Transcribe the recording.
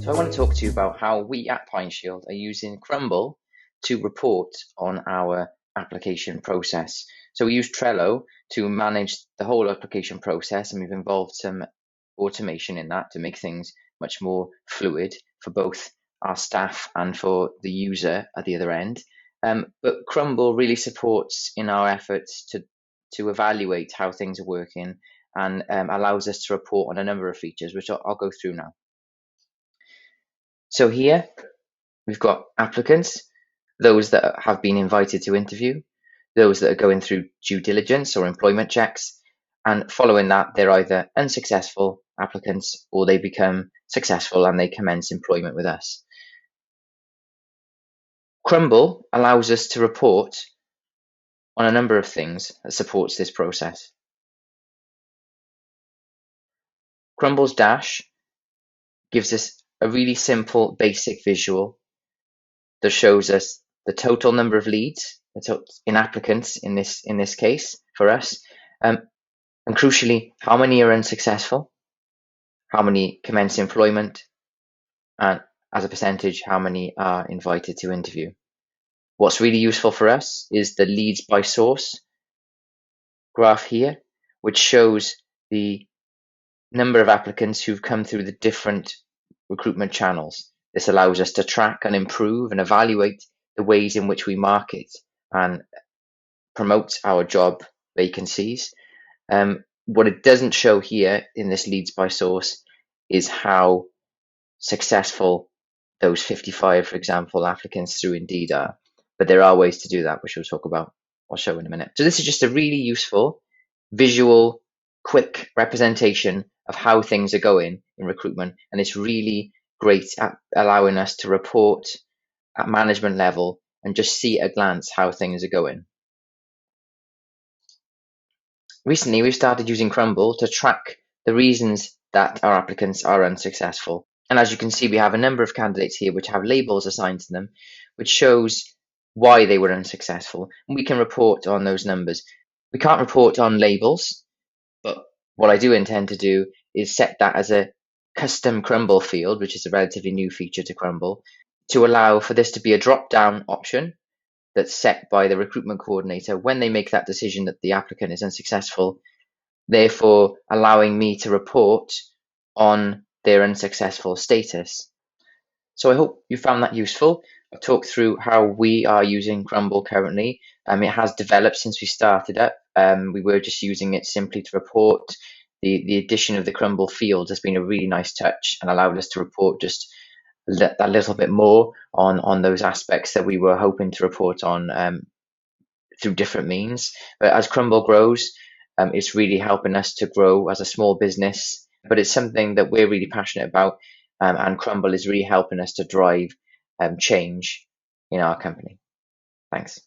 So I want to talk to you about how we at Pineshield are using Crmble to report on our application process. So we use Trello to manage the whole application process, and we've involved some automation in that to make things much more fluid for both our staff and for the user at the other end. But Crmble really supports in our efforts to evaluate how things are working and allows us to report on a number of features, which I'll go through now. So here we've got applicants, those that have been invited to interview, those that are going through due diligence or employment checks, and following that, they're either unsuccessful applicants or they become successful and they commence employment with us. Crmble allows us to report on a number of things that supports this process. Crumble's dash gives us a really simple basic visual that shows us the total number of leads in applicants in this case for us, and crucially, how many are unsuccessful, how many commence employment, and as a percentage, how many are invited to interview. What's really useful for us is the leads by source graph here, which shows the number of applicants who've come through the different recruitment channels. This allows us to track and improve and evaluate the ways in which we market and promote our job vacancies. What it doesn't show here in this leads by source is how successful those 55, for example, applicants through Indeed are. But there are ways to do that, which I'll show in a minute. So this is just a really useful visual, quick representation of how things are going in recruitment. And it's really great at allowing us to report at management level and just see at a glance how things are going. Recently, we've started using Crmble to track the reasons that our applicants are unsuccessful. And as you can see, we have a number of candidates here which have labels assigned to them, which shows why they were unsuccessful. And we can report on those numbers. We can't report on labels, but what I do intend to do is set that as a custom Crmble field, which is a relatively new feature to Crmble, to allow for this to be a drop-down option that's set by the recruitment coordinator when they make that decision that the applicant is unsuccessful, therefore allowing me to report on their unsuccessful status. So I hope you found that useful. I've talked through how we are using Crmble currently. It has developed since we started it. We were just using it simply to report. The addition of the Crmble field has been a really nice touch and allowed us to report just a little bit more on those aspects that we were hoping to report on through different means. But as Crmble grows, it's really helping us to grow as a small business. But it's something that we're really passionate about, and Crmble is really helping us to drive change in our company. Thanks.